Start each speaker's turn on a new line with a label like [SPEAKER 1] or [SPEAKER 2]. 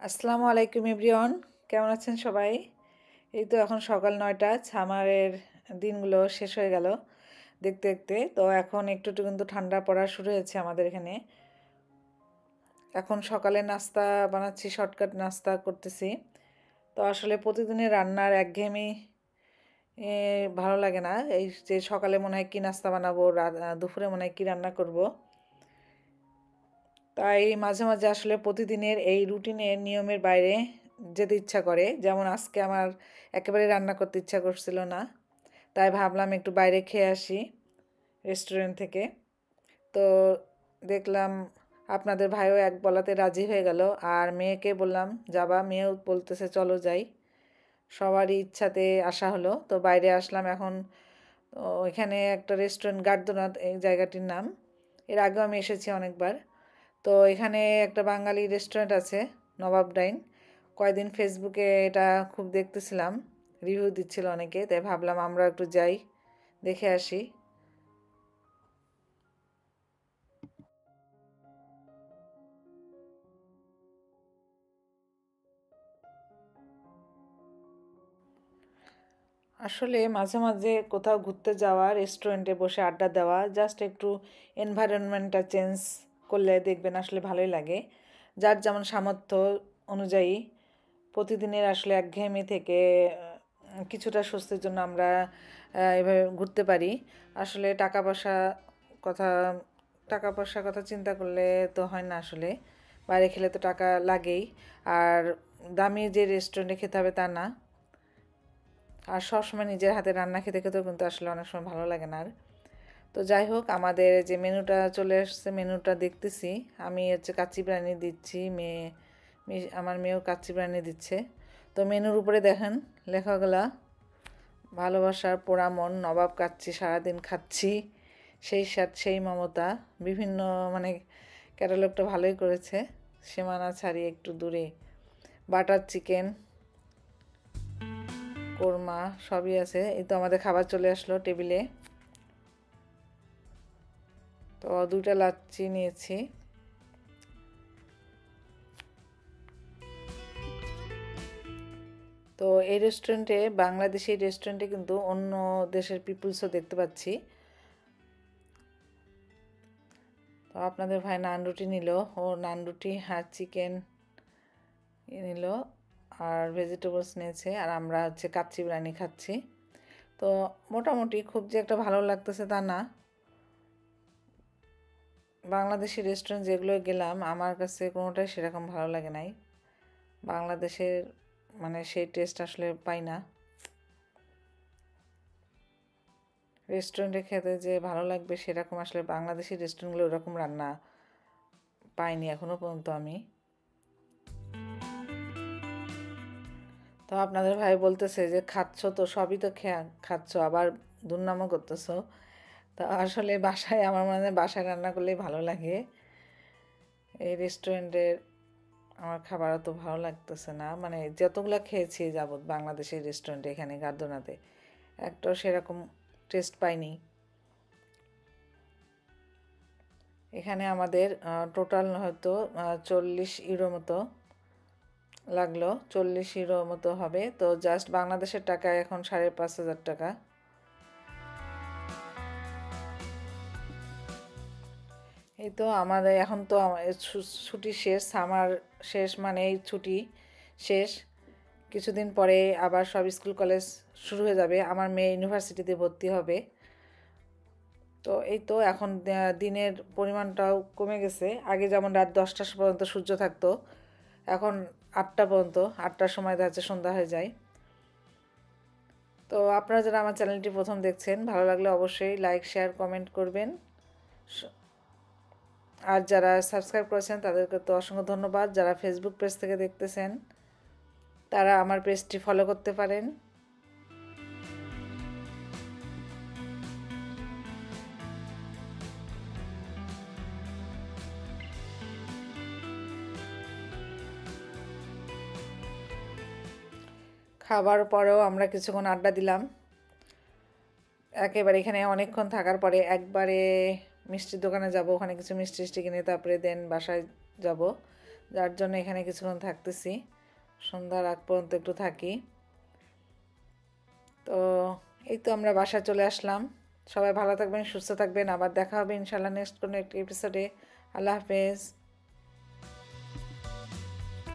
[SPEAKER 1] আসসালামু আলাইকুম এভরিওয়ান, কেমন আছেন সবাই? এই তো এখন সকাল ৯টা, সামারের দিনগুলো শেষ হয়ে গেল দেখতে দেখতে। তো এখন একটু একটু কিন্তু ঠান্ডা পড়া শুরু হয়েছে আমাদের এখানে। এখন সকালে নাস্তা বানাচ্ছি, শর্টকাট নাস্তা করতেছি। তো আসলে প্রতিদিনের রান্নার একঘেয়েমি ভালো লাগে না। এই যে সকালে মনে হয় কী নাস্তা বানাবো, দুপুরে মনে হয় কী রান্না করব। তাই মাঝে মাঝে আসলে প্রতিদিনের এই রুটিনের নিয়মের বাইরে যেতে ইচ্ছা করে। যেমন আজকে আমার একেবারে রান্না করতে ইচ্ছা করছিল না, তাই ভাবলাম একটু বাইরে খেয়ে আসি রেস্টুরেন্ট থেকে। তো দেখলাম আপনাদের ভাইও এক বলাতে রাজি হয়ে গেল, আর মেয়েকে বললাম যাবা, মেয়েও বলতেছে চলো যাই। সবারই ইচ্ছাতে আসা হলো। তো বাইরে আসলাম এখন। এখানে একটা রেস্টুরেন্ট, গার্দনাথ এই জায়গাটির নাম। এর আগেও আমি এসেছি অনেকবার। তো এখানে একটা বাঙালি রেস্টুরেন্ট আছে, নবাব ডাইন। কয়েকদিন ফেসবুকে এটা খুব দেখতেছিলাম, রিভিউ দিচ্ছিল অনেকে, তাই ভাবলাম আমরা একটু যাই, দেখে আসি। আসলে মাঝে মাঝে কোথাও ঘুরতে যাওয়া, রেস্টুরেন্টে বসে আড্ডা দেওয়া, জাস্ট একটু এনভায়রনমেন্টটা চেঞ্জ করলে দেখবেন আসলে ভালোই লাগে। যার যেমন সামর্থ্য অনুযায়ী প্রতিদিনের আসলে একঘেয়েমি থেকে কিছুটা স্বস্তির জন্য আমরা এভাবে ঘুরতে পারি। আসলে কথা টাকা পয়সার কথা চিন্তা করলে তো হয় না আসলে। বাইরে খেলে তো টাকা লাগেই। আর দামি যে রেস্টুরেন্টে খেতে হবে তা না। আর সবসময় নিজের হাতে রান্না খেতে খেতেও কিন্তু আসলে অনেক সময় ভালো লাগে না আর। তো যাই হোক, আমাদের যে মেনুটা চলে আসছে, মেনুটা দেখতেছি। আমি হচ্ছে কাচ্চি বিরিয়ানি দিচ্ছি, আমার মেয়েও কাচ্চি বিরিয়ানি দিচ্ছে। তো মেনুর উপরে দেখেন লেখাগুলা, ভালোবাসার পোড়া মন, নবাব কাচ্চি, সারাদিন খাচ্ছি, সেই স্বাদ সেই মমতা। বিভিন্ন মানে ক্যাটালগটা ভালোই করেছে, সীমানা ছাড়িয়ে একটু দূরে। বাটার চিকেন, কোরমা সবই আছে। এই তো আমাদের খাবার চলে আসলো টেবিলে। তো দুইটা লাচ্ছি নিয়েছি। তো এই রেস্টুরেন্টে, বাংলাদেশি রেস্টুরেন্টে কিন্তু অন্য দেশের পিপুলসও দেখতে পাচ্ছি। তো আপনাদের ভাই নান রুটি নিল, ও নান রুটি আর চিকেন নিল, আর ভেজিটেবলস নিয়েছে, আর আমরা হচ্ছে কাচ্চি বিরিয়ানি খাচ্ছি। তো মোটামুটি খুব যে একটা ভালো লাগতেছে তা না। বাংলাদেশি রেস্টুরেন্ট যেগুলো গেলাম আমার কাছে কোনোটাই সেরকম ভালো লাগে নাই। বাংলাদেশের মানে সেই টেস্ট আসলে পাই না। রেস্টুরেন্টে খেতে যে ভালো লাগবে সেরকম আসলে বাংলাদেশি রেস্টুরেন্টগুলো ওরকম রান্না পাইনি এখনও পর্যন্ত আমি। তো আপনাদের ভাই বলতেছে যে খাচ্ছ তো, সবই তো খাচ্ছ, আবার দুর্নামও করতেছো। তা আসলে বাসায়, আমার মনে হয় বাসায় রান্না করলেই ভালো লাগে। এই রেস্টুরেন্টের আমার খাবার অত ভালো লাগতেছে না, মানে যতগুলো খেয়েছি যাবৎ বাংলাদেশের রেস্টুরেন্টে এখানে গার্দনাতে, একটাও সেরকম টেস্ট পাইনি। এখানে আমাদের টোটাল হয়তো 40 ইউরো মতো লাগলো, 40 ইউরো মতো হবে। তো জাস্ট বাংলাদেশের টাকায় এখন 5,500 টাকা। এই তো আমাদের এখন তো ছুটি শেষ, সামার শেষ মানে এই ছুটি শেষ। কিছুদিন পরে আবার সব স্কুল কলেজ শুরু হয়ে যাবে, আমার মেয়ে ইউনিভার্সিটিতে ভর্তি হবে। তো এই তো এখন দিনের পরিমাণটাও কমে গেছে। আগে যেমন রাত 10টা পর্যন্ত সূর্য থাকতো, এখন 8টা পর্যন্ত, 8টার সময় দেখা যাচ্ছে সন্ধ্যা হয়ে যায়। তো আপনারা যারা আমার চ্যানেলটি প্রথম দেখছেন, ভালো লাগলে অবশ্যই লাইক শেয়ার কমেন্ট করবেন। আর যারা সাবস্ক্রাইব করেছেন তাদেরকে তো অসংখ্য ধন্যবাদ। যারা ফেসবুক পেজ থেকে দেখতেছেন তারা আমার পেজটি ফলো করতে পারেন। খাবার পরেও আমরা কিছুক্ষণ আড্ডা দিলাম। একেবারে এখানে অনেকক্ষণ থাকার পরে একবারে মিষ্টির দোকানে যাব, ওখানে কিছু মিষ্টি টিষ্টি কিনে তারপরে দেন বাসায় যাব। যার জন্য এখানে কিছুক্ষণ থাকতেছি, সন্ধ্যার আগ পর্যন্ত একটু থাকি। তো এই তো আমরা বাসায় চলে আসলাম। সবাই ভালো থাকবেন, সুস্থ থাকবেন, আবার দেখা হবে ইনশাল্লাহ নেক্সট কোনো একটি এপিসোডে। আল্লাহ হাফেজ।